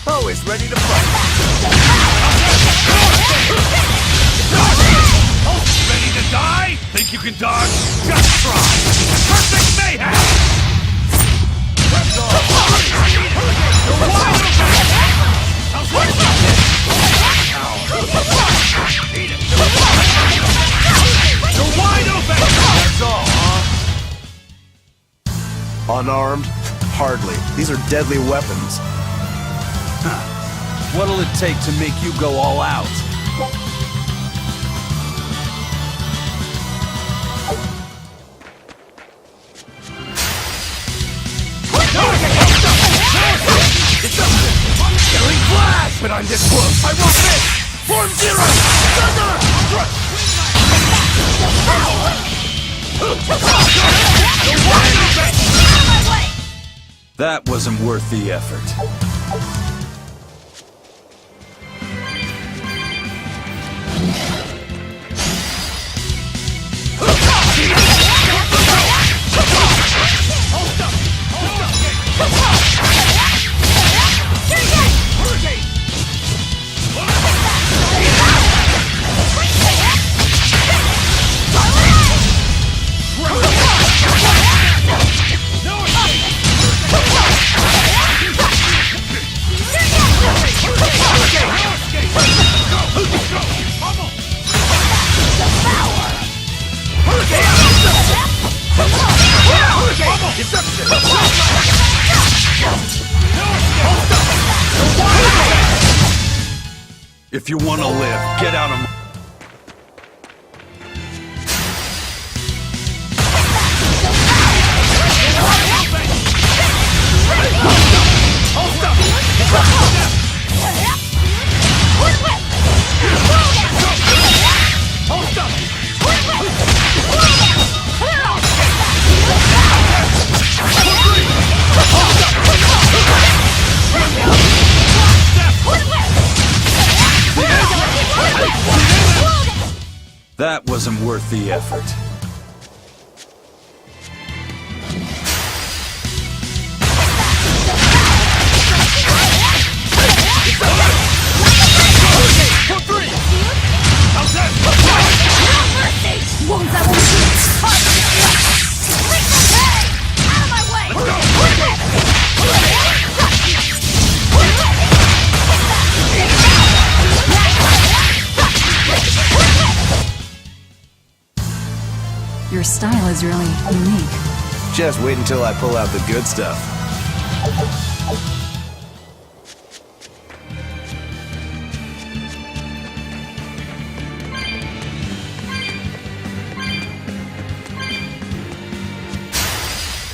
Always ready to fight. Ready to die? Think you can dodge? Just try! Perfect mayhem! You're wide open! That's all, huh? Unarmed? Hardly. These are deadly weapons. What'll it take to make you go all out? Killing flash! But I'm this close! I won't miss! Form zero! That wasn't worth the effort. If you want to live, get out of my... That wasn't worth the effort. Your style is really unique. Just wait until I pull out the good stuff.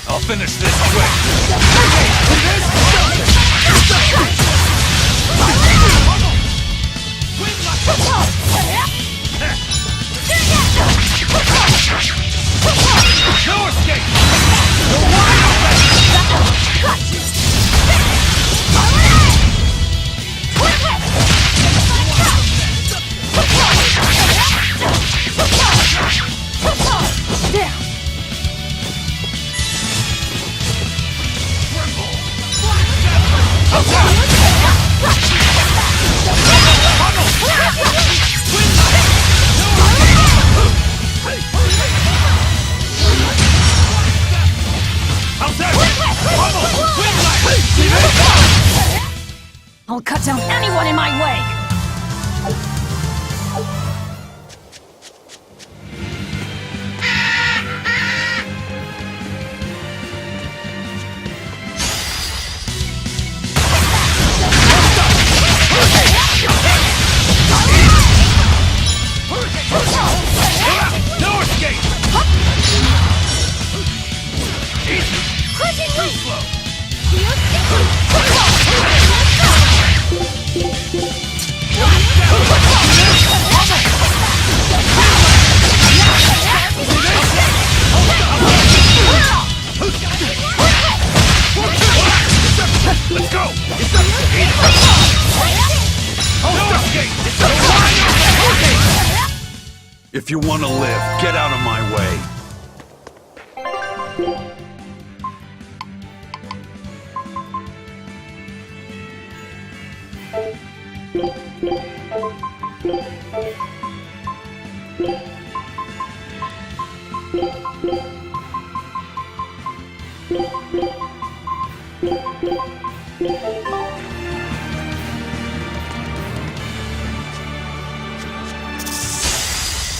I'll finish this quick! No escape! You're wide open! Got you! If you want to live, get out of my way.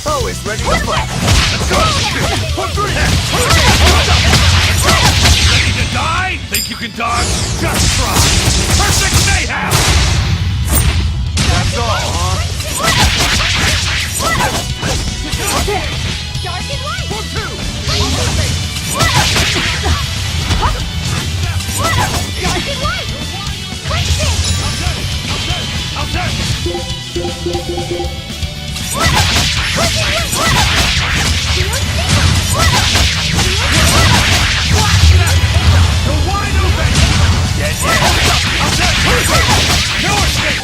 Always ready to fight. Let's go! Ready to die? Think you can dodge? Just try! Perfect mayhem! That's all, huh? Dark and light! One, two! Dark and light! Cleansing! I'll take! You're wide open! I'll take! No escape!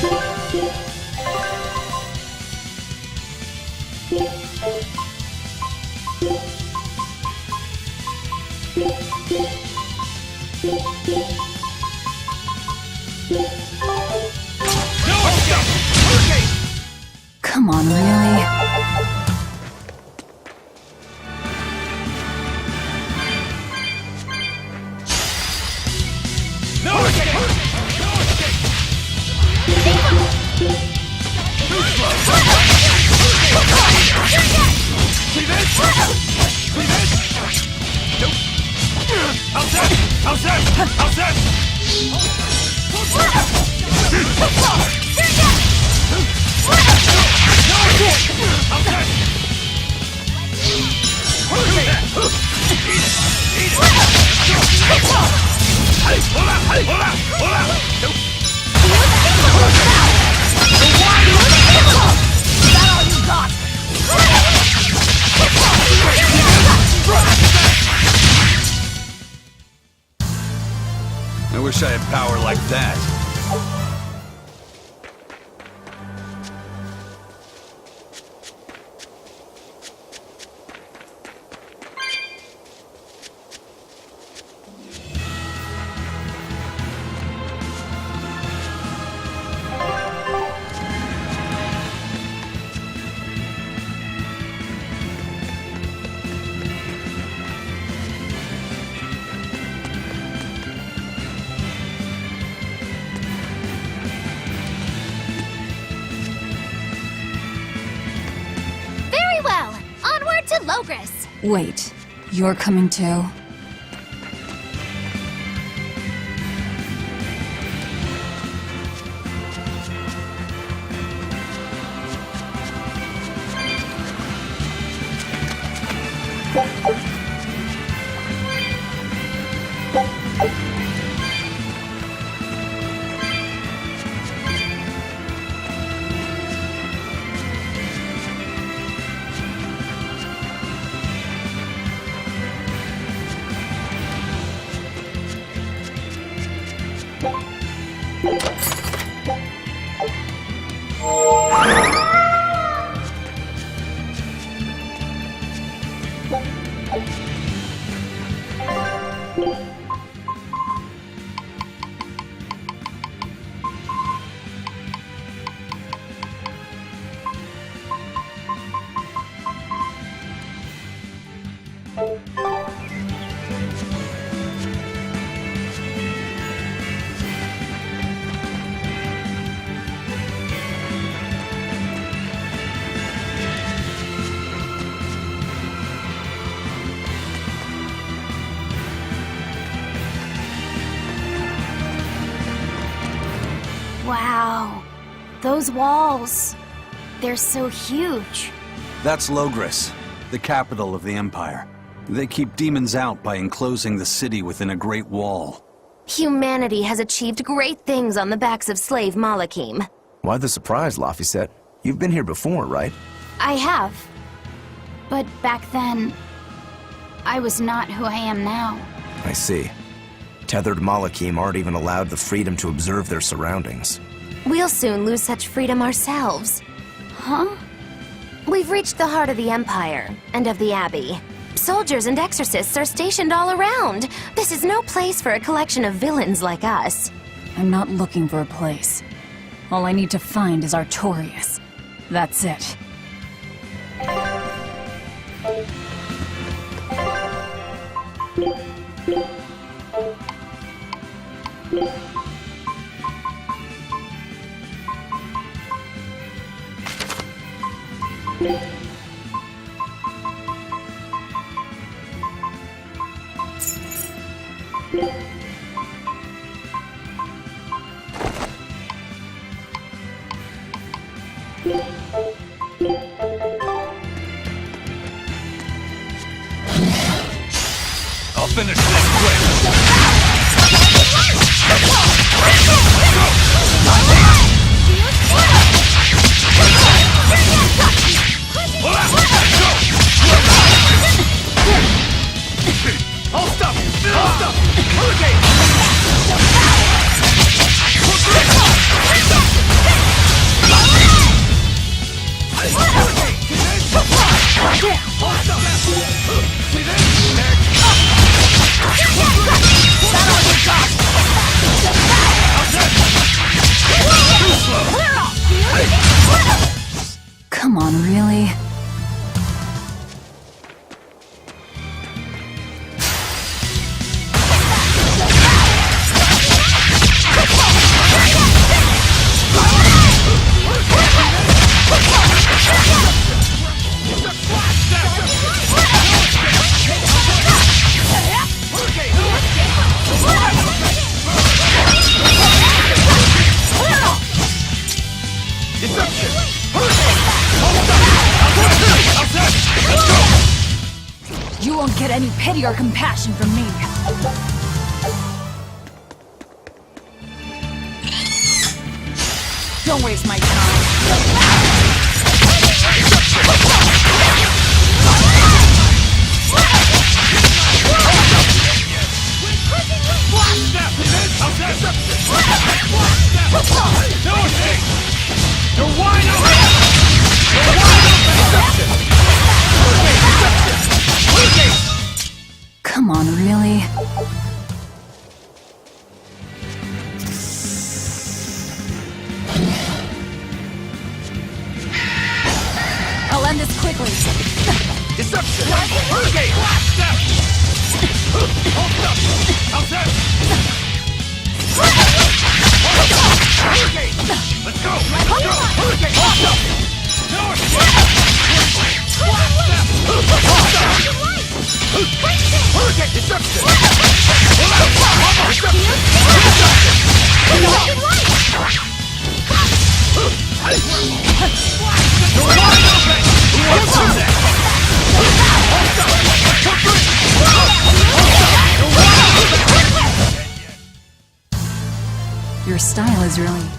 No escape! Come on, really? No escape! No escape! Too slow! See this? See this? Nope. How's that? How's that? How's that? No escape! How's that? Eat it! Hola! Hola! Hola! Nope. I wish I had power like that. Very well! Onward to Logris! Wait, you're coming too? Wow. Those walls. They're so huge. That's Logris, the capital of the Empire. They keep demons out by enclosing the city within a great wall. Humanity has achieved great things on the backs of slave Malakim. Why the surprise, Laphicet? You've been here before, right? I have. But back then, I was not who I am now. I see. Tethered Malakim aren't even allowed the freedom to observe their surroundings. We'll soon lose such freedom ourselves. Huh? We've reached the heart of the Empire, and of the Abbey. Soldiers and exorcists are stationed all around. This is no place for a collection of villains like us. I'm not looking for a place. All I need to find is Artorias. That's it. I'll finish this quick. I'll stop! I'll stop! Hurricane! Come on, really? You won't get any pity or compassion from me. Don't waste my time. You're wide open! You're wide open! Come on, really? I'll end this quickly. Deception! Hurricane! Step! Hold up! Outside! Hurricane! Let's go! Let's go! Hurricane! Hold up! North! Hurricane! Deception! You're wide open! Who wants to do that? Your style is really...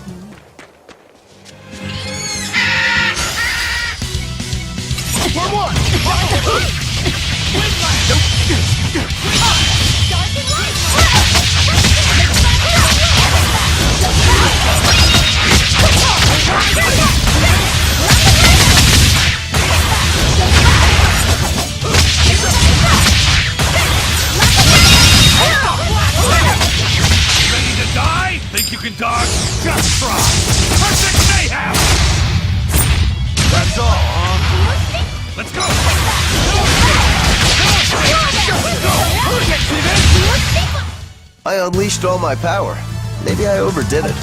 Ready to die? Think you can dodge? Just try! Perfect mayhem! That's all, huh? Let's go! I unleashed all my power. Maybe I overdid it.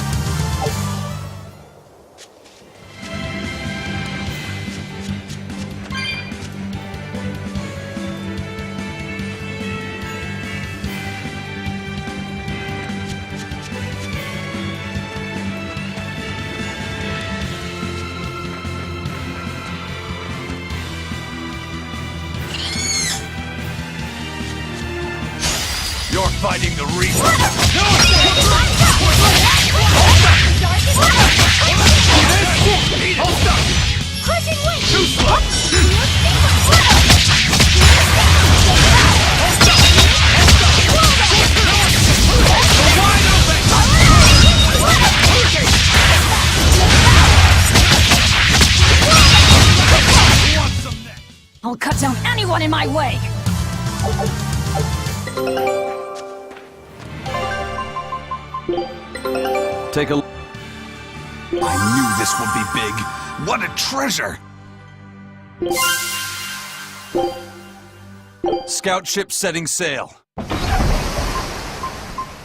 You're fighting the Reaper! Too slow! in my way! Take a... I knew this would be big. What a treasure! Scout ship setting sail.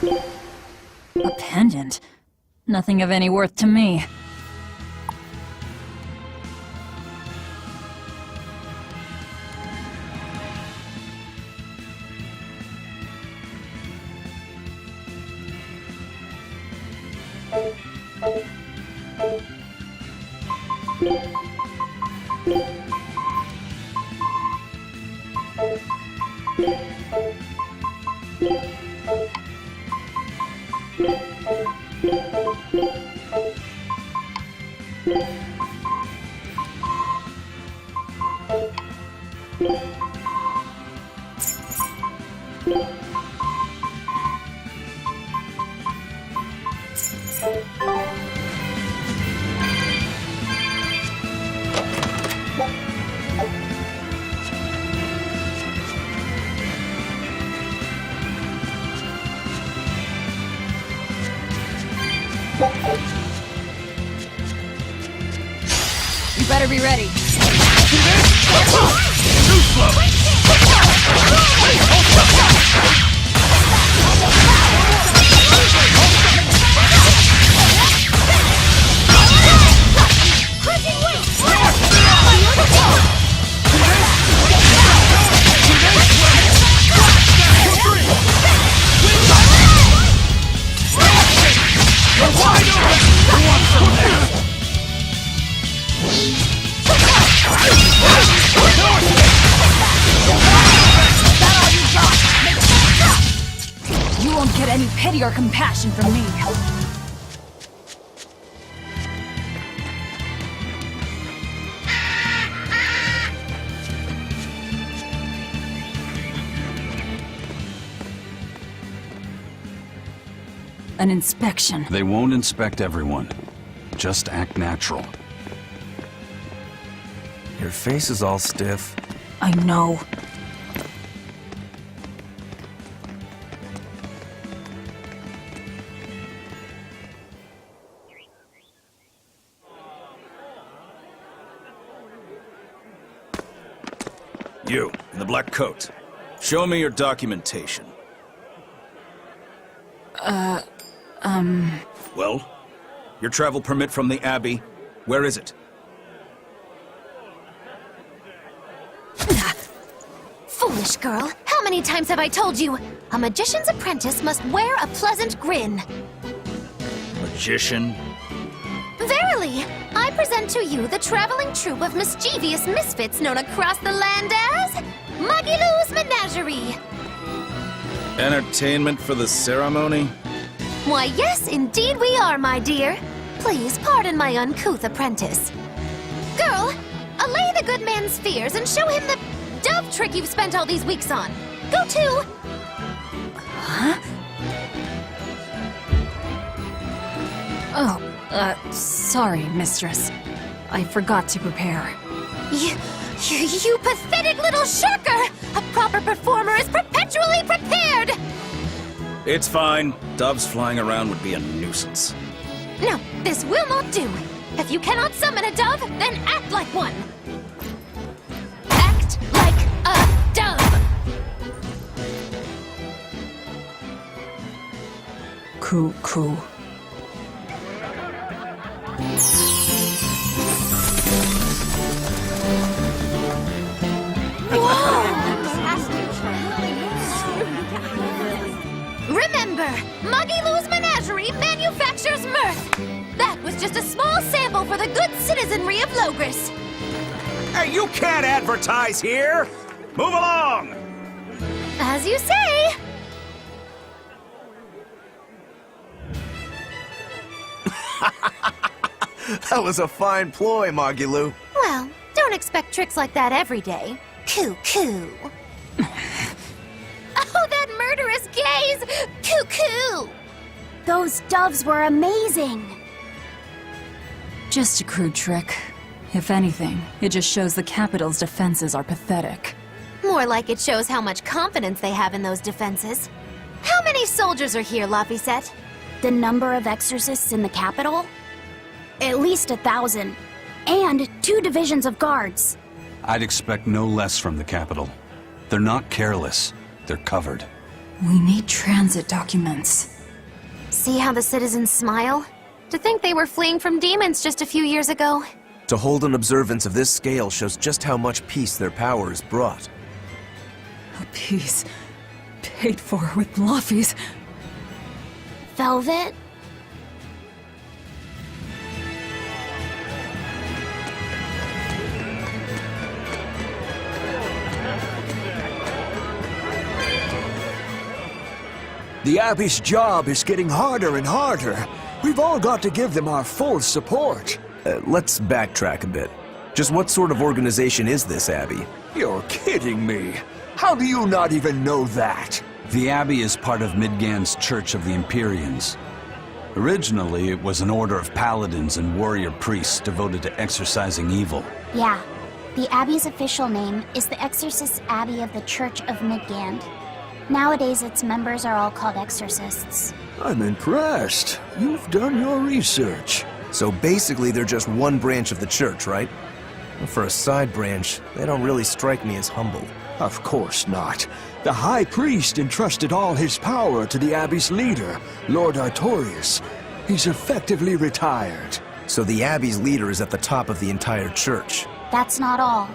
A pendant? Nothing of any worth to me. You better be ready. Too slow! You won't get any pity or compassion from me. An inspection. They won't inspect everyone. Just act natural. Your face is all stiff. I know. You, in the black coat. Show me your documentation. Well? Your travel permit from the Abbey? Where is it? Foolish girl, how many times have I told you? A magician's apprentice must wear a pleasant grin. Magician? Verily, I present to you the traveling troupe of mischievous misfits known across the land as Magilou's Menagerie. Entertainment for the ceremony? Why, yes, indeed we are, my dear. Please pardon my uncouth apprentice. Girl, allay the good man's fears and show him the dove trick you've spent all these weeks on. Go to... Oh, sorry, mistress. I forgot to prepare. You pathetic little shirker! A proper performer is perpetually prepared! It's fine. Doves flying around would be a nuisance. No, this will not do. If you cannot summon a dove, then act like one. Act like a dove! Coo. Remember, Magilou's Menagerie manufactures mirth. That was just a small sample for the good citizenry of Logris. Hey, you can't advertise here! Move along! As you say. That was a fine ploy, Magilou. Well, don't expect tricks like that every day. Coo. Oh, that murderous gaze! Coo. Those doves were amazing. Just a crude trick. If anything, it just shows the capital's defenses are pathetic. More like it shows how much confidence they have in those defenses. How many soldiers are here, Laphicet? The number of exorcists in the capital? At least 1,000. And 2 divisions of guards. I'd expect no less from the capital. They're not careless. They're covered. We need transit documents. See how the citizens smile? To think they were fleeing from demons just a few years ago. To hold an observance of this scale shows just how much peace their power has brought. A piece paid for with Laffy's. Velvet? The Abbey's job is getting harder and harder. We've all got to give them our full support. Let's backtrack a bit. Just what sort of organization is this Abbey? You're kidding me. How do you not even know that? The Abbey is part of Midgand's Church of the Empyreans. Originally, it was an order of paladins and warrior priests devoted to exorcising evil. Yeah. The Abbey's official name is the Exorcist Abbey of the Church of Midgand. Nowadays, its members are all called exorcists. I'm impressed. You've done your research. So basically they're just one branch of the church, right? For a side branch, they don't really strike me as humble. Of course not. The High Priest entrusted all his power to the Abbey's leader, Lord Artorius. He's effectively retired. So the Abbey's leader is at the top of the entire church. That's not all.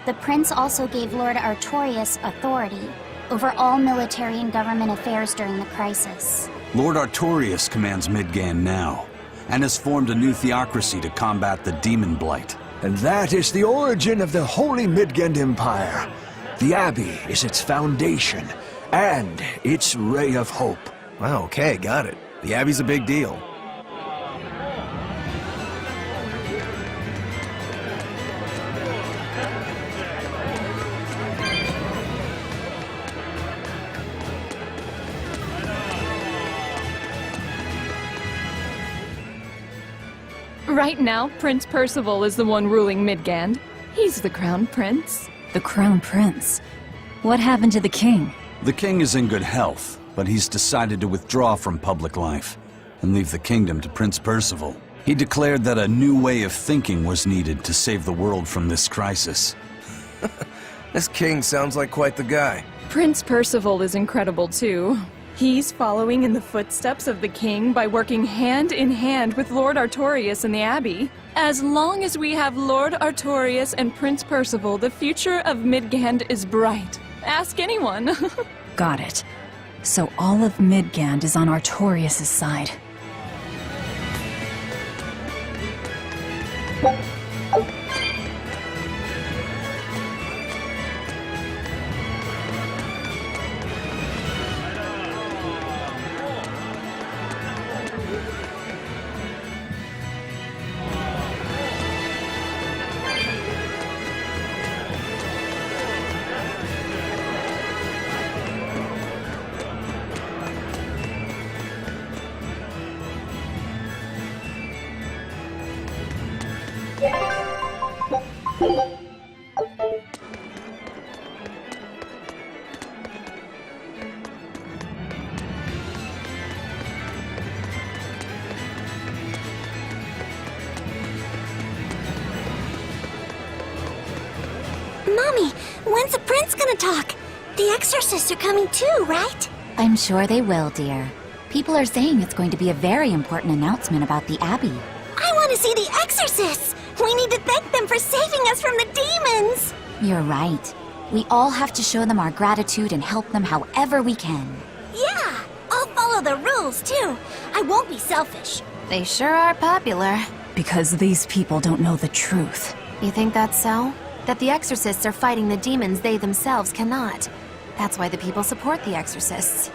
The prince also gave Lord Artorius authority over all military and government affairs during the crisis. Lord Artorius commands Midgand now, and has formed a new theocracy to combat the demon blight. And that is the origin of the Holy Midgand Empire. The Abbey is its foundation, and its ray of hope. Wow, okay, got it. The Abbey's a big deal. Right now, Prince Percival is the one ruling Midgand. He's the Crown Prince. The Crown Prince? What happened to the king? The king is in good health, but he's decided to withdraw from public life and leave the kingdom to Prince Percival. He declared that a new way of thinking was needed to save the world from this crisis. This king sounds like quite the guy. Prince Percival is incredible too. He's following in the footsteps of the king by working hand in hand with Lord Artorius and the Abbey. As long as we have Lord Artorius and Prince Percival, the future of Midgand is bright. Ask anyone. Got it. So all of Midgand is on Artorius' side. Mommy, when's the prince gonna talk? The exorcists are coming too, right? I'm sure they will, dear. People are saying it's going to be a very important announcement about the Abbey. I want to see the exorcists! We need to thank them for saving us from the demons! You're right. We all have to show them our gratitude and help them however we can. Yeah, I'll follow the rules too. I won't be selfish. They sure are popular. Because these people don't know the truth. You think that's so? That the exorcists are fighting the demons they themselves cannot. That's why the people support the exorcists.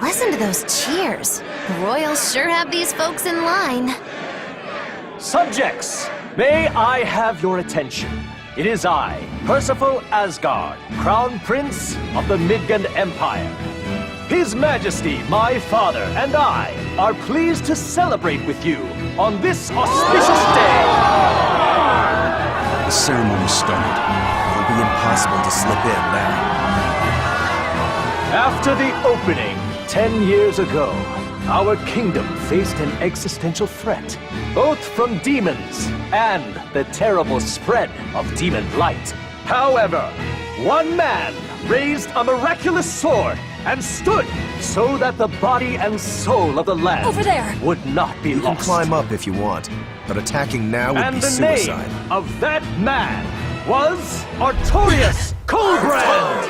Listen to those cheers. The royals sure have these folks in line. Subjects, may I have your attention? It is I, Percival Asgard, Crown Prince of the Midgard Empire. His Majesty, my father, and I are pleased to celebrate with you on this auspicious day. The ceremony started. It'll be impossible to slip in now. After the opening, 10 years ago, our kingdom faced an existential threat, both from demons and the terrible spread of demon light. However, one man raised a miraculous sword and stood so that the body and soul of the land Over there! would not be You can lost. climb up if you want, but attacking now would And be the suicide. name of that man was Artorius Coldbrand!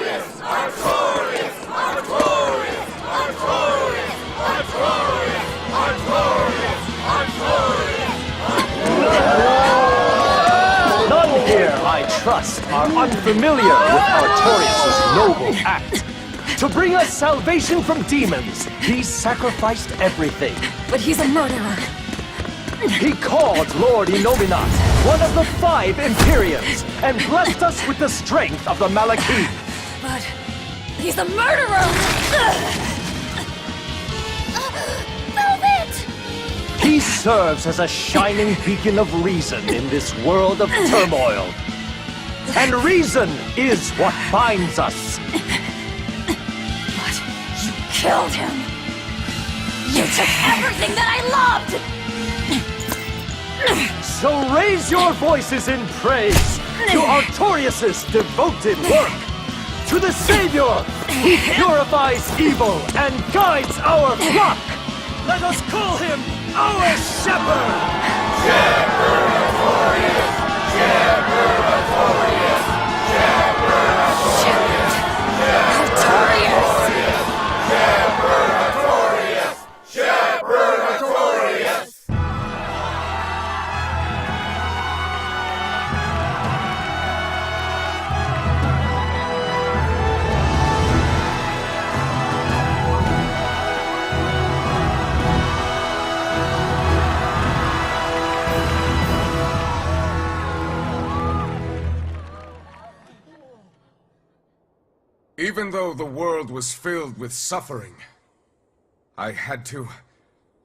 None here, I trust, are unfamiliar with Artorius' noble act. To bring us salvation from demons, he sacrificed everything. But he's a murderer. He called Lord Innominat one of the 5 Imperiums and blessed us with the strength of the Malachim. But he's a murderer! Velvet! He serves as a shining beacon of reason in this world of turmoil. And reason is what binds us. But you killed him! You took everything that I loved! So raise your voices in praise to Artorius' devoted work, to the Savior who purifies evil and guides our flock. Let us call him our Shepherd! Shepherd Artorius! Shepherd Artorius! Shepherd Artorius! Shepherd Artorius! Shepherd Artorius! Even though the world was filled with suffering, I had to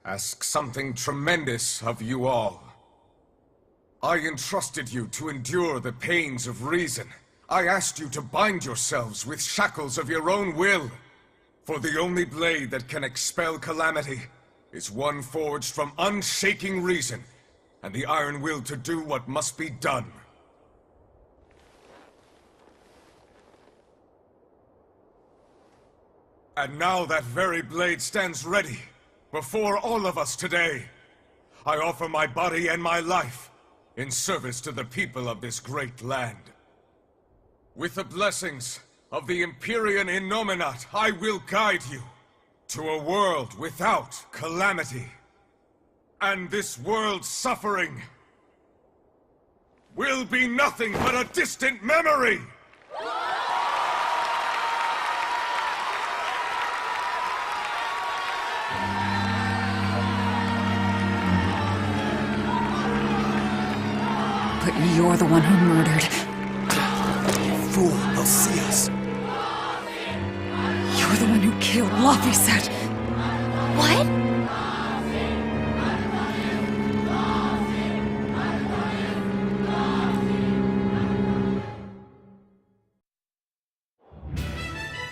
ask something tremendous of you all. I entrusted you to endure the pains of reason. I asked you to bind yourselves with shackles of your own will. For the only blade that can expel calamity is one forged from unshaking reason and the iron will to do what must be done. And now that very blade stands ready, before all of us today. I offer my body and my life, in service to the people of this great land. With the blessings of the Empyrean Innominat, I will guide you to a world without calamity. And this world's suffering will be nothing but a distant memory! But you're the one who murdered. Fool, they'll see us. You're the one who killed Laphicet. What?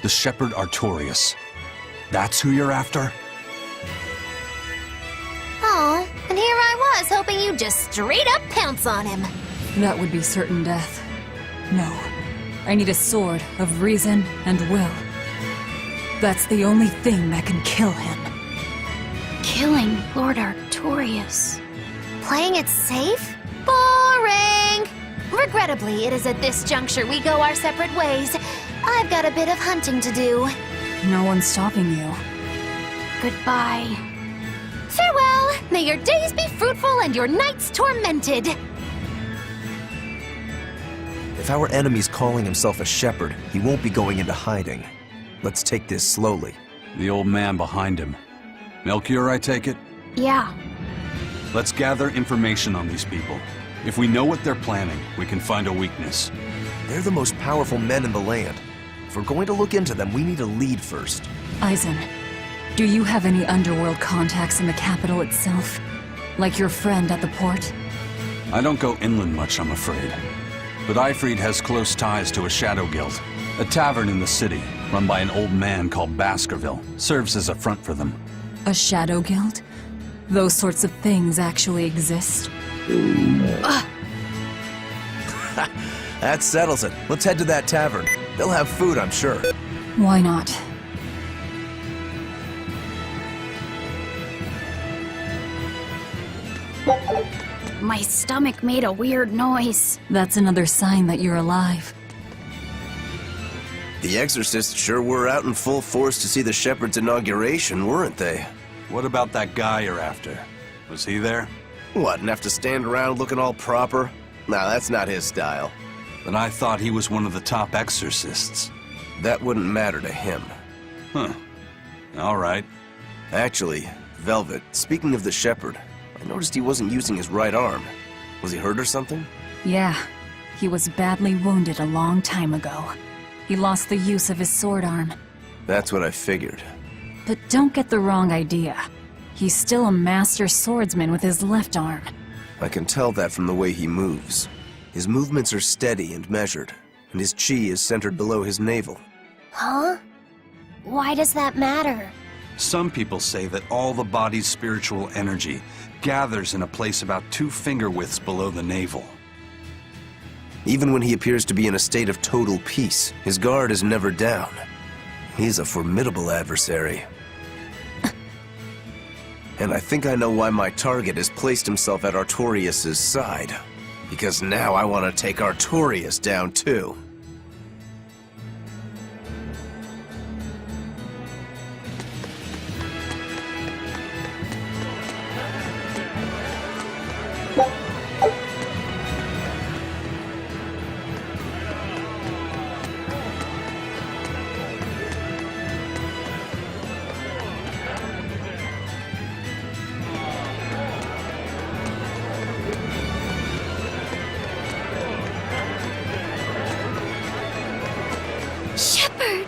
The Shepherd Artorias. That's who you're after? Oh, and here I was hoping you'd just straight up pounce on him. That would be certain death. No. I need a sword of reason and will. That's the only thing that can kill him. Killing Lord Artorias. Playing it safe? Boring! Regrettably, it is at this juncture we go our separate ways. I've got a bit of hunting to do. No one's stopping you. Goodbye. Farewell! May your days be fruitful and your nights tormented! If our enemy's calling himself a shepherd, he won't be going into hiding. Let's take this slowly. The old man behind him. Melchior, I take it? Yeah. Let's gather information on these people. If we know what they're planning, we can find a weakness. They're the most powerful men in the land. If we're going to look into them, we need a lead first. Eisen, do you have any underworld contacts in the capital itself? Like your friend at the port? I don't go inland much, I'm afraid. But Eifried has close ties to a shadow guild. A tavern in the city, run by an old man called Baskerville, serves as a front for them. A shadow guild? Those sorts of things actually exist? That settles it. Let's head to that tavern. They'll have food, I'm sure. Why not? My stomach made a weird noise. That's another sign that you're alive. The exorcists sure were out in full force to see the shepherd's inauguration, weren't they? What about that guy you're after? Was he there? What, and have to stand around looking all proper? Nah, that's not his style. But I thought he was one of the top exorcists. That wouldn't matter to him. Huh. All right. Actually, Velvet, speaking of the shepherd, I noticed he wasn't using his right arm. Was he hurt or something? Yeah. He was badly wounded a long time ago. He lost the use of his sword arm. That's what I figured. But don't get the wrong idea. He's still a master swordsman with his left arm. I can tell that from the way he moves. His movements are steady and measured, and his chi is centered below his navel. Huh? Why does that matter? Some people say that all the body's spiritual energy gathers in a place about 2 finger widths below the navel. Even when he appears to be in a state of total peace, his guard is never down. He's a formidable adversary. And I think I know why my target has placed himself at Artorias' side. Because now I want to take Artorias down too. Shepherd!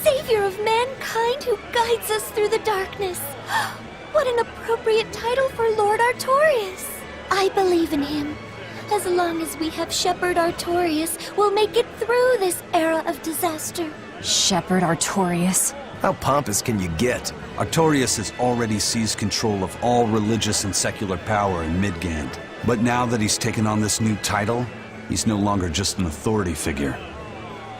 Savior of mankind who guides us through the darkness! What an appropriate title for Lord Artorias! I believe in him. As long as we have Shepherd Artorias, we'll make it through this era of disaster. Shepherd Artorias? How pompous can you get? Artorias has already seized control of all religious and secular power in Midgand. But now that he's taken on this new title, he's no longer just an authority figure.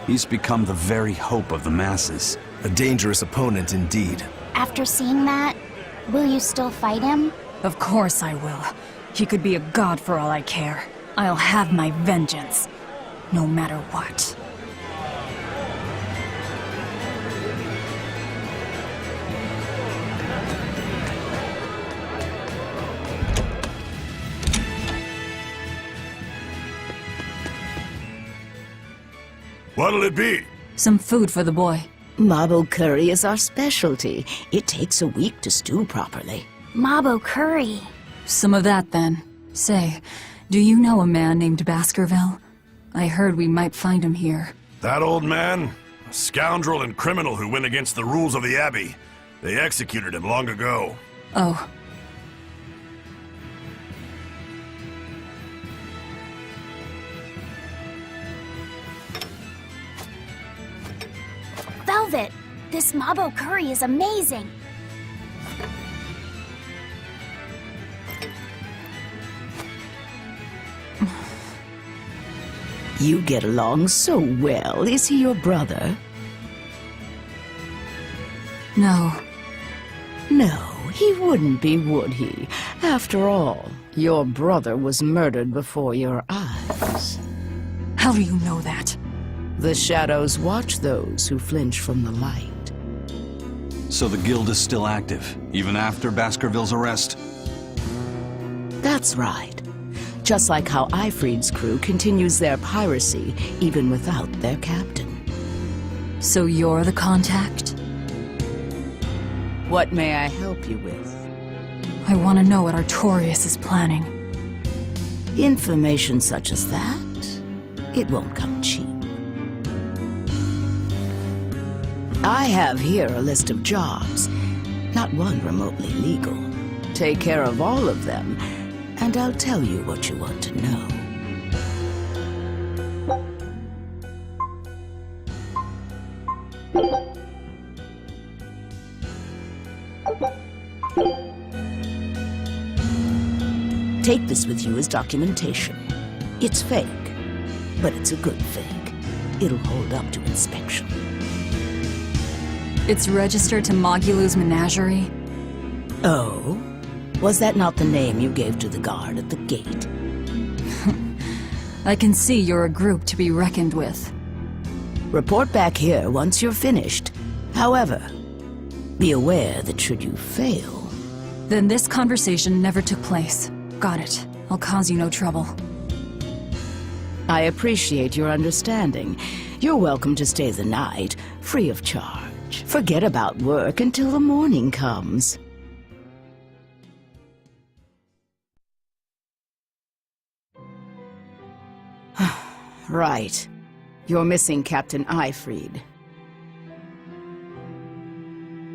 He's become the very hope of the masses. A dangerous opponent indeed. After seeing that, will you still fight him? Of course I will. He could be a god for all I care. I'll have my vengeance. No matter what. What'll it be? Some food for the boy. Mabo curry is our specialty. It takes a week to stew properly. Mabo curry. Some of that, then. Say, do you know a man named Baskerville? I heard we might find him here. That old man? A scoundrel and criminal who went against the rules of the Abbey. They executed him long ago. Oh. Velvet, this Mabo curry is amazing. You get along so well. Is he your brother? No. No, he wouldn't be, would he? After all, your brother was murdered before your eyes. How do you know that? The shadows watch those who flinch from the light. So the guild is still active, even after Baskerville's arrest? That's right. Just like how Ifrid's crew continues their piracy, even without their captain. So you're the contact? What may I help you with? I want to know what Artorias is planning. Information such as that, it won't come cheap. I have here a list of jobs, not one remotely legal. Take care of all of them, and I'll tell you what you want to know. Take this with you as documentation. It's fake, but it's a good fake. It'll hold up to inspection. It's registered to Mogulu's menagerie? Oh? Was that not the name you gave to the guard at the gate? I can see you're a group to be reckoned with. Report back here once you're finished. However, be aware that should you fail... Then this conversation never took place. Got it. I'll cause you no trouble. I appreciate your understanding. You're welcome to stay the night, free of charge. Forget about work until the morning comes. Right. You're missing Captain Ifrid.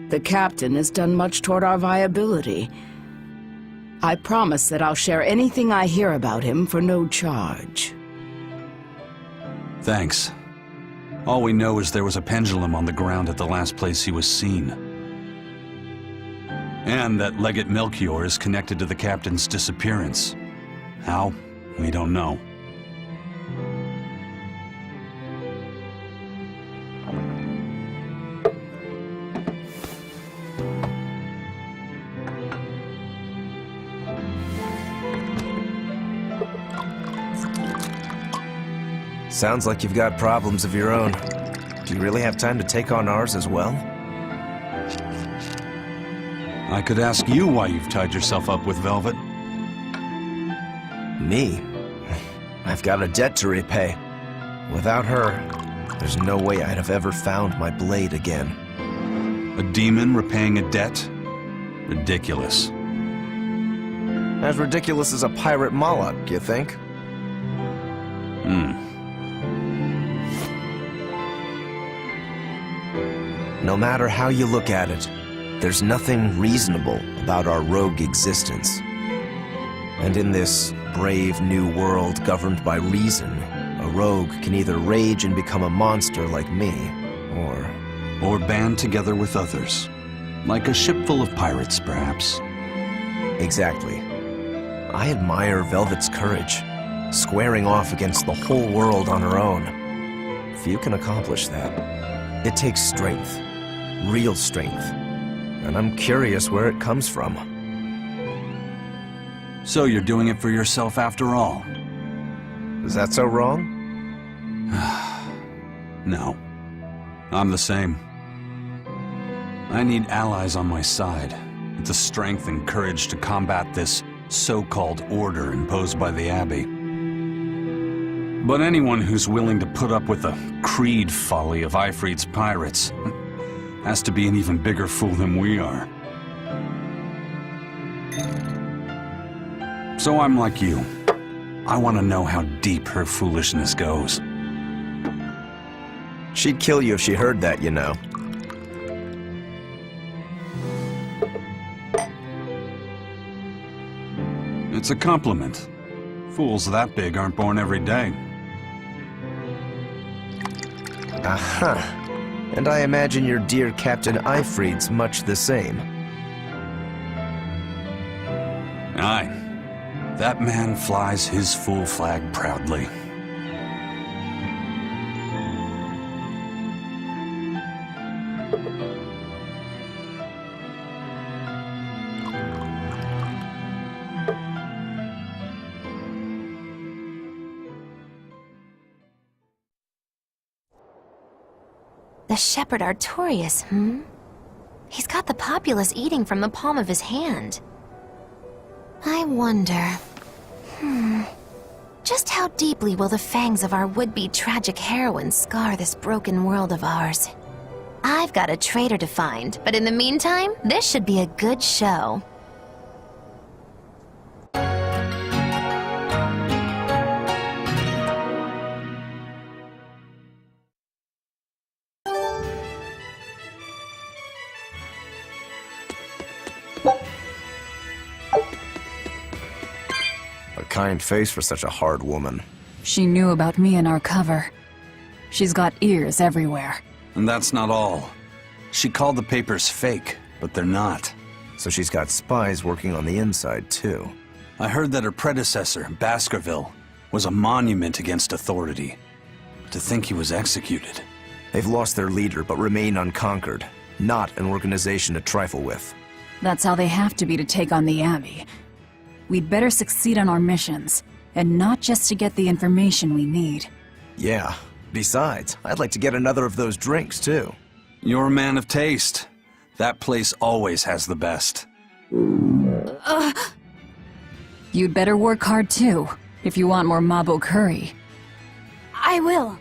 The captain has done much toward our viability. I promise that I'll share anything I hear about him for no charge. Thanks. All we know is there was a pendulum on the ground at the last place he was seen. And that Legate Melchior is connected to the captain's disappearance. How? We don't know. Sounds like you've got problems of your own. Do you really have time to take on ours as well? I could ask you why you've tied yourself up with Velvet. Me? I've got a debt to repay. Without her, there's no way I'd have ever found my blade again. A demon repaying a debt? Ridiculous. As ridiculous as a pirate Moloch, you think? No matter how you look at it, there's nothing reasonable about our rogue existence. And in this brave new world governed by reason, a rogue can either rage and become a monster like me, or band together with others. Like a ship full of pirates, perhaps. Exactly. I admire Velvet's courage, squaring off against the whole world on her own. Few can accomplish that. It takes strength, real strength, and I'm curious where it comes from. So you're doing it for yourself after all? Is that so wrong? No. I'm the same. I need allies on my side, with the strength and courage to combat this so-called order imposed by the Abbey. But anyone who's willing to put up with the creed folly of Ifrit's pirates has to be an even bigger fool than we are. So I'm like you. I want to know how deep her foolishness goes. She'd kill you if she heard that, you know. It's a compliment. Fools that big aren't born every day. Aha. And I imagine your dear Captain Ifrit's much the same. Aye. That man flies his fool flag proudly. The Shepherd Artorias, He's got the populace eating from the palm of his hand. I wonder... Just how deeply will the fangs of our would-be tragic heroine scar this broken world of ours? I've got a traitor to find, but in the meantime, this should be a good show. Kind face for such a hard woman. She knew about me in our cover. She's got ears everywhere. And that's not all. She called the papers fake, but they're not. So she's got spies working on the inside, too. I heard that her predecessor, Baskerville, was a monument against authority. To think he was executed. They've lost their leader, but remain unconquered. Not an organization to trifle with. That's how they have to be to take on the Abbey. We'd better succeed on our missions, and not just to get the information we need. Yeah. Besides, I'd like to get another of those drinks, too. You're a man of taste. That place always has the best. You'd better work hard, too, if you want more Mabo curry. I will.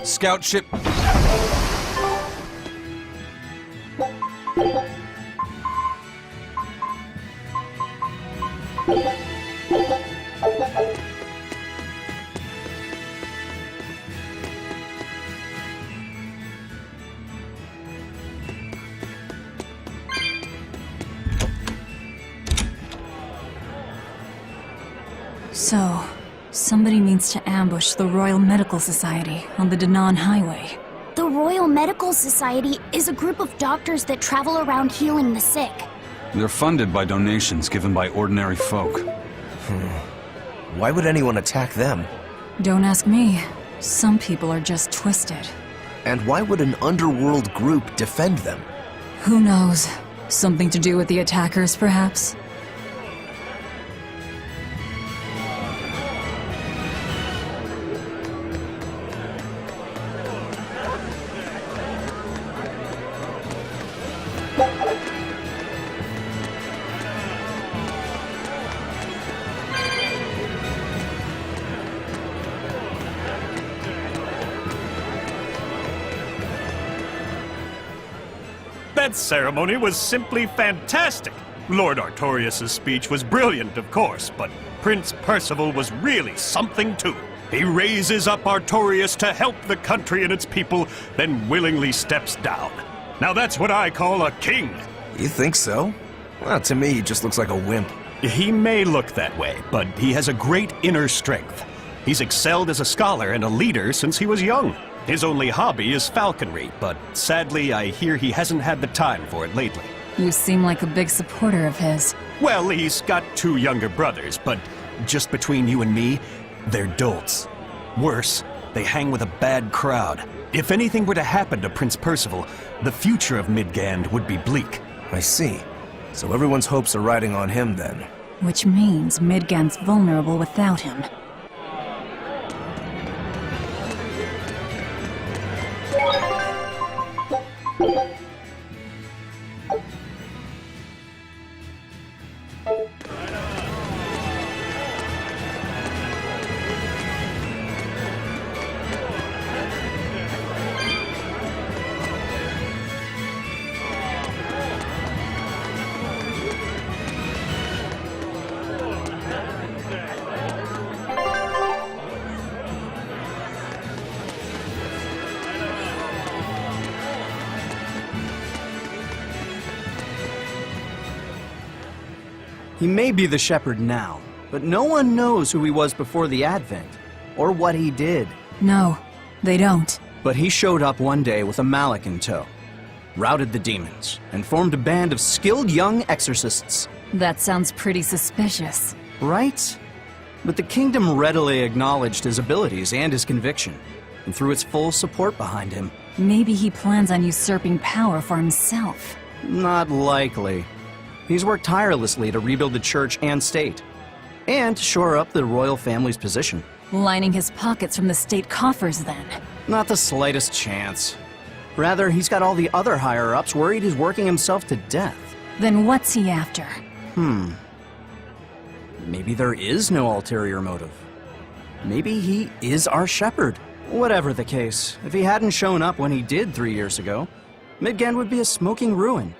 Scout ship... So, somebody means to ambush the Royal Medical Society on the Danan Highway. The Royal Medical Society is a group of doctors that travel around healing the sick. They're funded by donations given by ordinary folk. Why would anyone attack them? Don't ask me. Some people are just twisted. And why would an underworld group defend them? Who knows? Something to do with the attackers, perhaps? That ceremony was simply fantastic. Lord Artorias' speech was brilliant, of course, but Prince Percival was really something too. He raises up Artorias to help the country and its people, then willingly steps down. Now that's what I call a king. You think so? Well, to me, he just looks like a wimp. He may look that way, but he has a great inner strength. He's excelled as a scholar and a leader since he was young. His only hobby is falconry, but sadly I hear he hasn't had the time for it lately. You seem like a big supporter of his. Well, he's got 2 younger brothers, but just between you and me, they're dolts. Worse, they hang with a bad crowd. If anything were to happen to Prince Percival, the future of Midgand would be bleak. I see. So everyone's hopes are riding on him then. Which means Midgand's vulnerable without him. He may be the shepherd now, but no one knows who he was before the Advent, or what he did. No, they don't. But he showed up one day with a mallet in tow, routed the demons, and formed a band of skilled young exorcists. That sounds pretty suspicious. Right? But the kingdom readily acknowledged his abilities and his conviction, and threw its full support behind him. Maybe he plans on usurping power for himself. Not likely. He's worked tirelessly to rebuild the church and state, and to shore up the royal family's position. Lining his pockets from the state coffers, then. Not the slightest chance. Rather, he's got all the other higher-ups worried he's working himself to death. Then what's he after? Maybe there is no ulterior motive. Maybe he is our shepherd. Whatever the case, if he hadn't shown up when he did 3 years ago, Midgand would be a smoking ruin.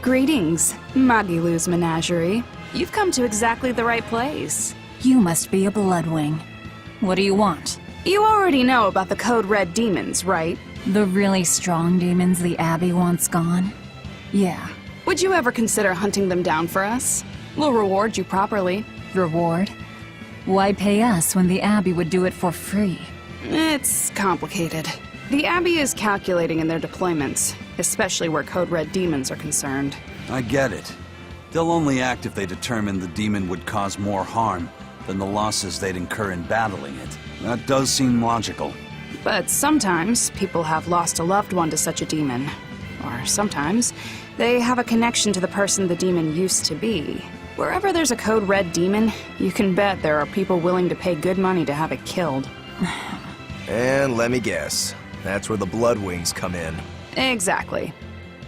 Greetings, Magilu's menagerie. You've come to exactly the right place. You must be a Bloodwing. What do you want? You already know about the Code Red demons, right? The really strong demons the Abbey wants gone? Yeah. Would you ever consider hunting them down for us? We'll reward you properly. Reward? Why pay us when the Abbey would do it for free? It's complicated. The Abbey is calculating in their deployments, especially where Code Red demons are concerned. I get it. They'll only act if they determine the demon would cause more harm than the losses they'd incur in battling it. That does seem logical. But sometimes people have lost a loved one to such a demon. Or sometimes they have a connection to the person the demon used to be. Wherever there's a code red demon, you can bet there are people willing to pay good money to have it killed. And let me guess, that's where the Bloodwings come in. Exactly.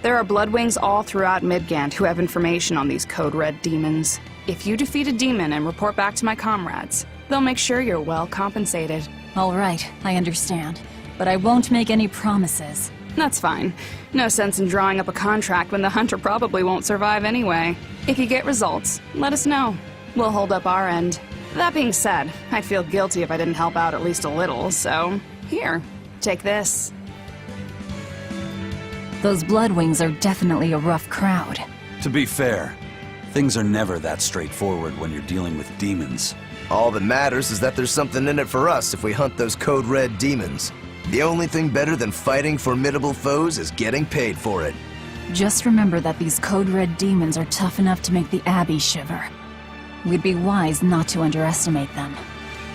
There are Bloodwings all throughout Midgand who have information on these code red demons. If you defeat a demon and report back to my comrades, they'll make sure you're well compensated. All right, I understand. But I won't make any promises. That's fine. No sense in drawing up a contract when the hunter probably won't survive anyway. If you get results, let us know. We'll hold up our end. That being said, I'd feel guilty if I didn't help out at least a little, so... Here, take this. Those Bloodwings are definitely a rough crowd. To be fair, things are never that straightforward when you're dealing with demons. All that matters is that there's something in it for us if we hunt those code red demons. The only thing better than fighting formidable foes is getting paid for it. Just remember that these code red demons are tough enough to make the Abbey shiver. We'd be wise not to underestimate them.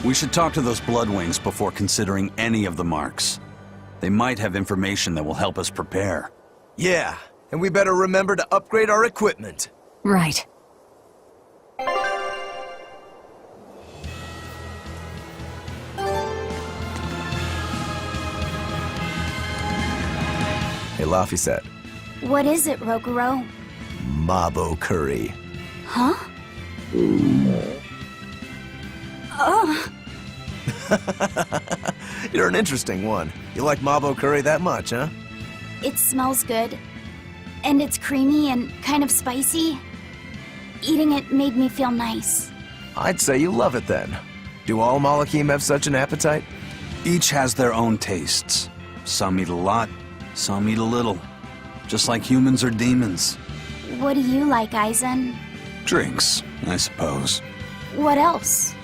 We should talk to those Bloodwings before considering any of the marks. They might have information that will help us prepare. Yeah, and we better remember to upgrade our equipment. Right. Hey, Laphicet. What is it, Roguro? Mabo curry. Huh? Oh. You're an interesting one. You like Mabo curry that much, huh? It smells good. And it's creamy and kind of spicy. Eating it made me feel nice. I'd say you love it then. Do all Malakim have such an appetite? Each has their own tastes. Some eat a lot, some eat a little. Just like humans or demons. What do you like, Aizen? Drinks, I suppose. What else?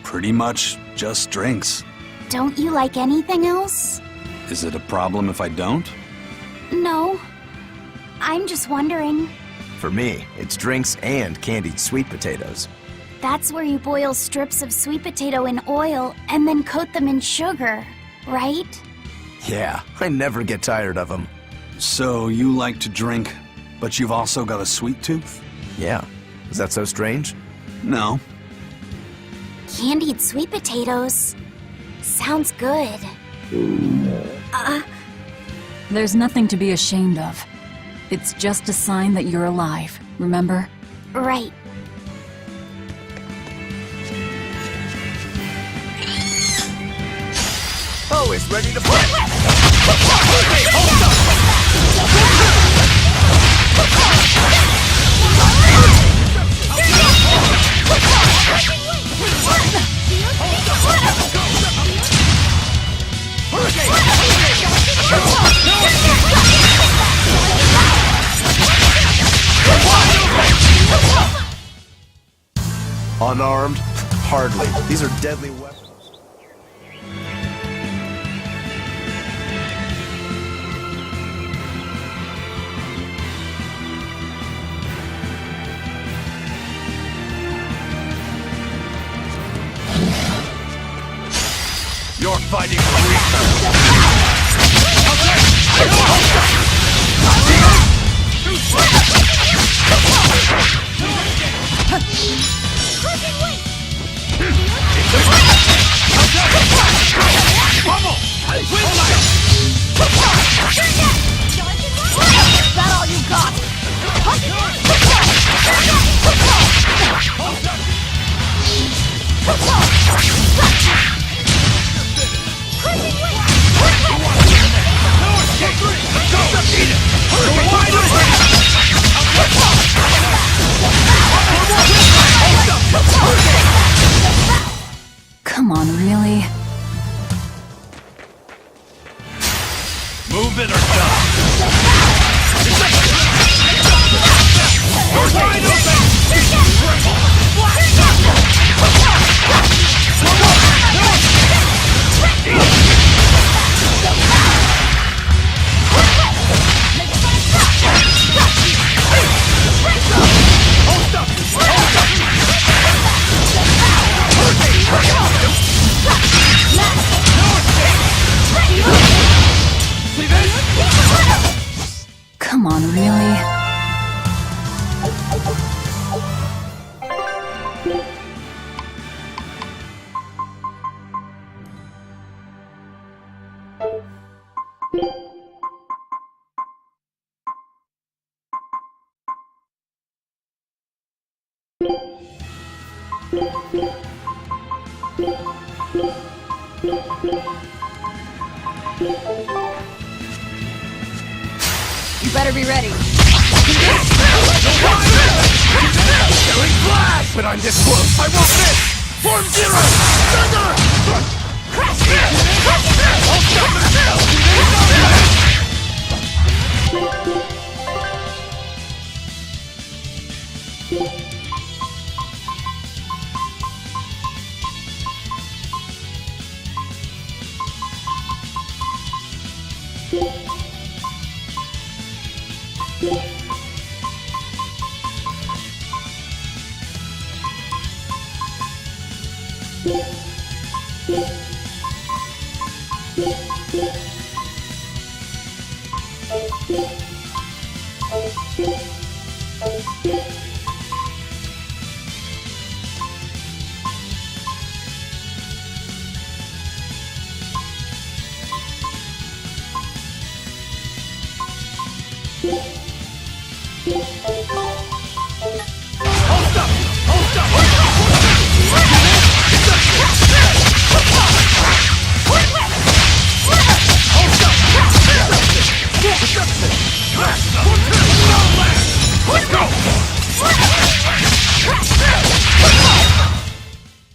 Pretty much just drinks. Don't you like anything else? Is it a problem if I don't? No. I'm just wondering. For me, it's drinks and candied sweet potatoes. That's where you boil strips of sweet potato in oil and then coat them in sugar, right? Yeah, I never get tired of them. So you like to drink, but you've also got a sweet tooth? Yeah. Is that so strange? No. Candied sweet potatoes. Sounds good. There's nothing to be ashamed of. It's just a sign that you're alive, remember? Right. Always ready to fight! Unarmed? Hardly. These are deadly weapons. You're fighting for reason. Is that all you got? Come on, really? Move it or die. Leave it! You better be ready. Killing flash! But I'm this close! I won't miss! Form zero! Thunder!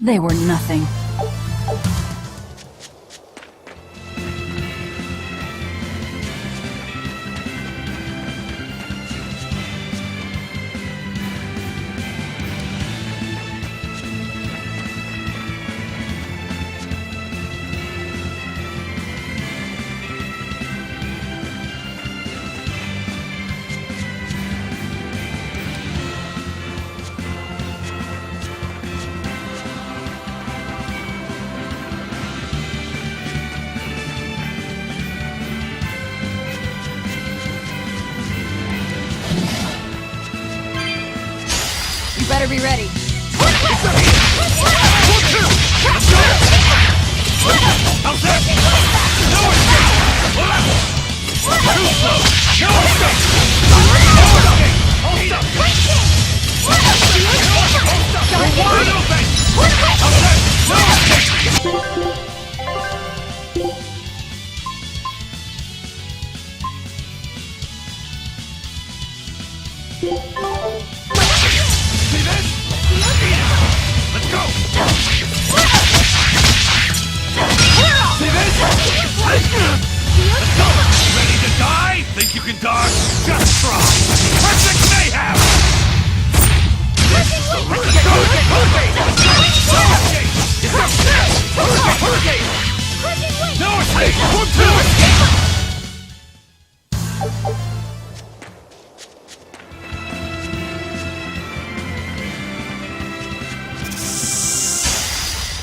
They were nothing. Better be ready.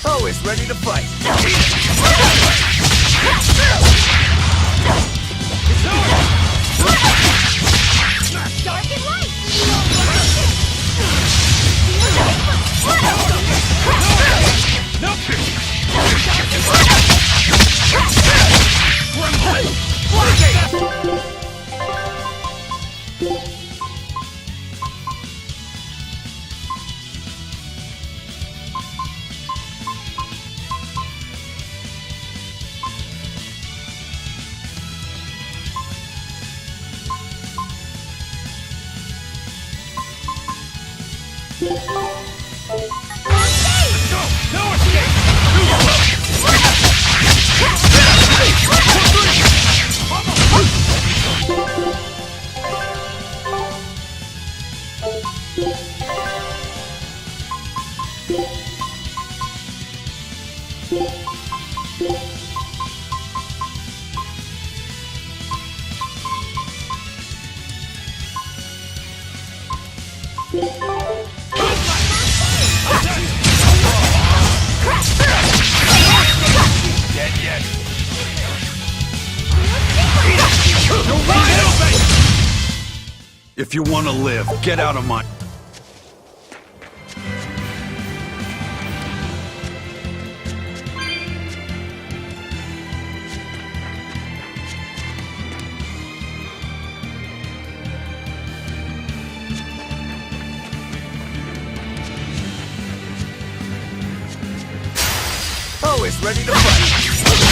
Always ready to fight. Dark and light! If you want to live, get out of my... Always ready to fight.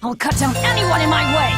I'll cut down anyone in my way!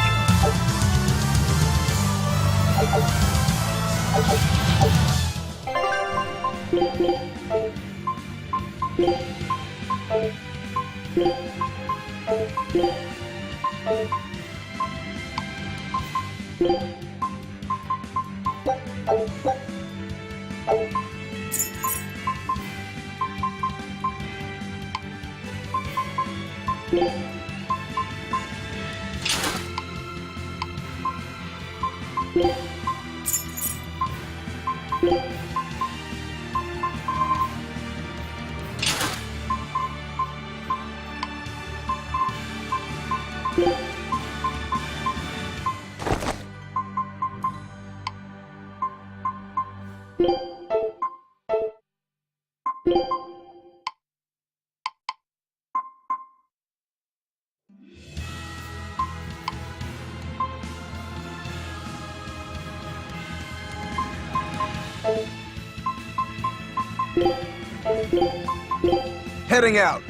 Heading out.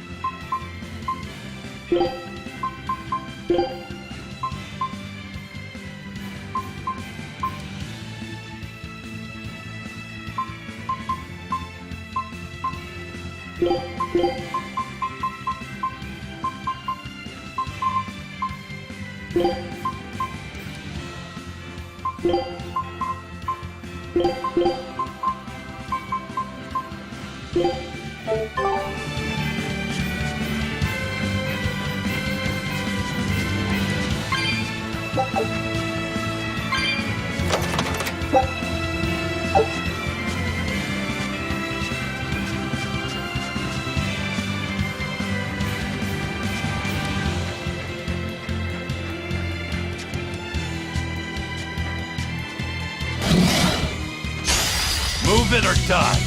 Move it or die.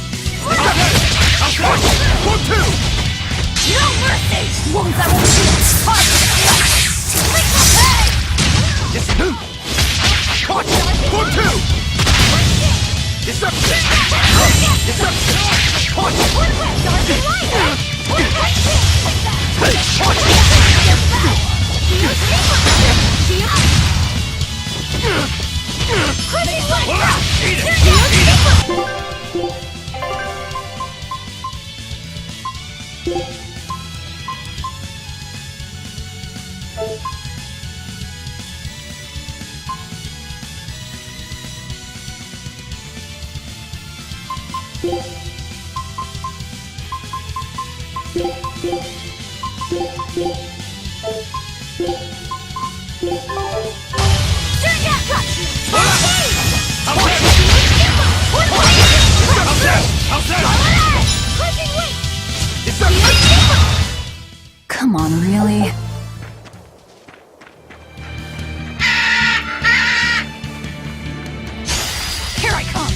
No mercy! Wounds that won't heal! Come on, really? Here I come!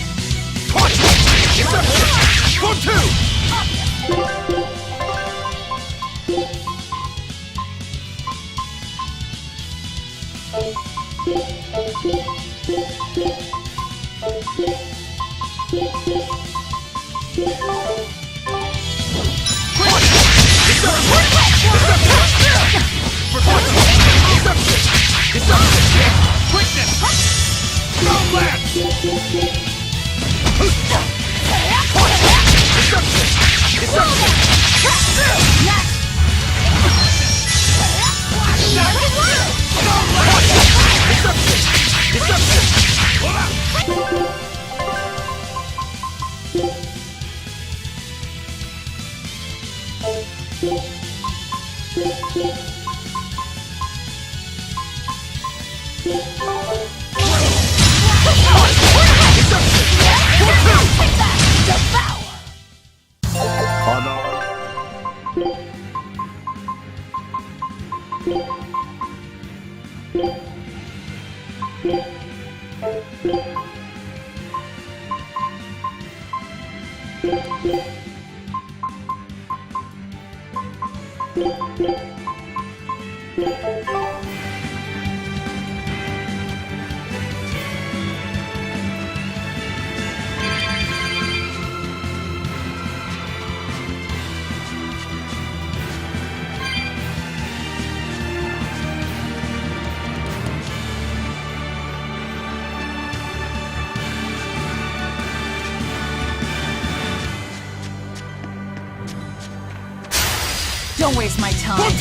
Don't waste my time.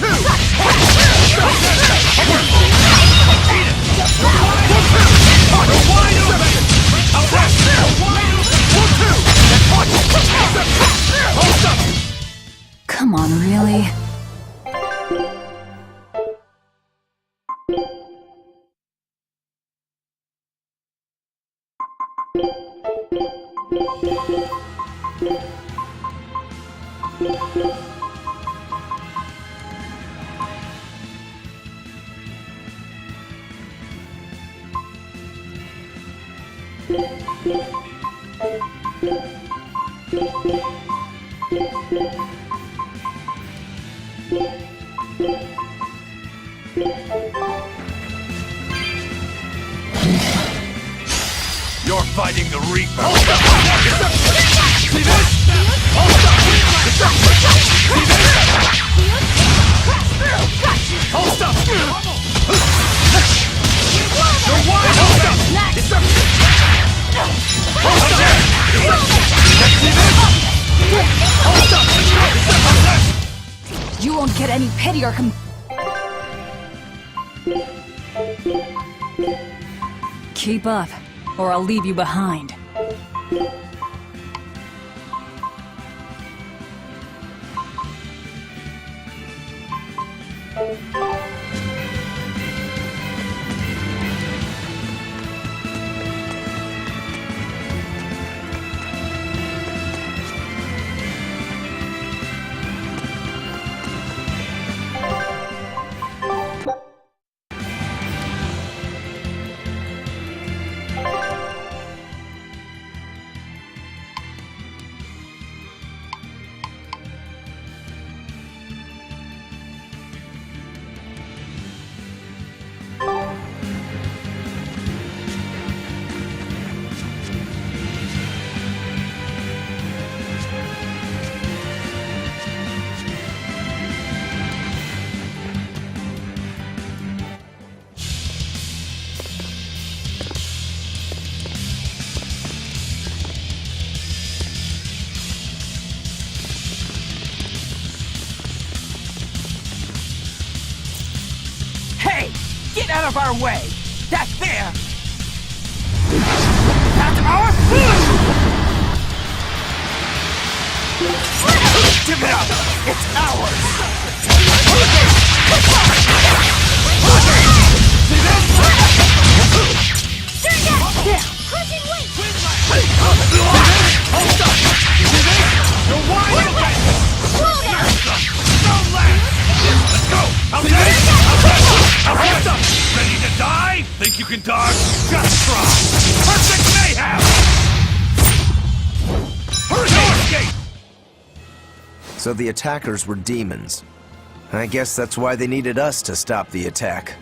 Come on, really? You're fighting the Reaper. Hold up! You're wide open! You won't get any pity or Keep up, or I'll leave you behind. Get out of our way! That's there! That's ours! Give it up! It's ours! You're wide open! Don't laugh! Let's go! Ready to die? Think you can dodge? Just try! Perfect mayhem! Hurry, no escape! So the attackers were demons. I guess that's why they needed us to stop the attack.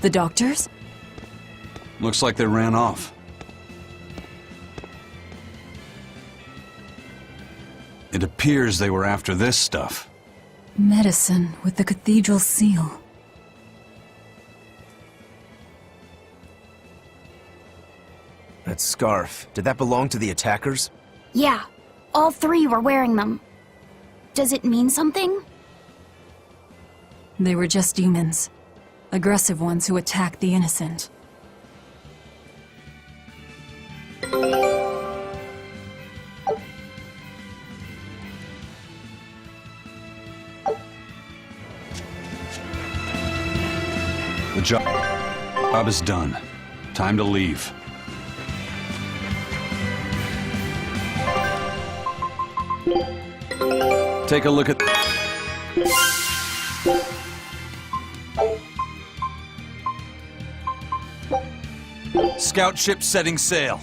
The doctors? Looks like they ran off. It appears they were after this stuff. Medicine with the cathedral seal. That scarf, did that belong to the attackers? Yeah, all three were wearing them. Does it mean something? They were just demons. Aggressive ones who attack the innocent. The job is done. Time to leave. Take a look at... Scout ship setting sail.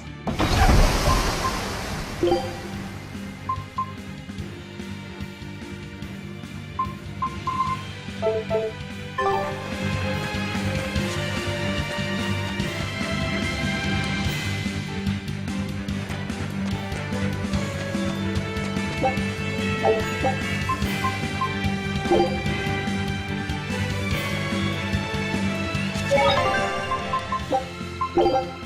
Thank you.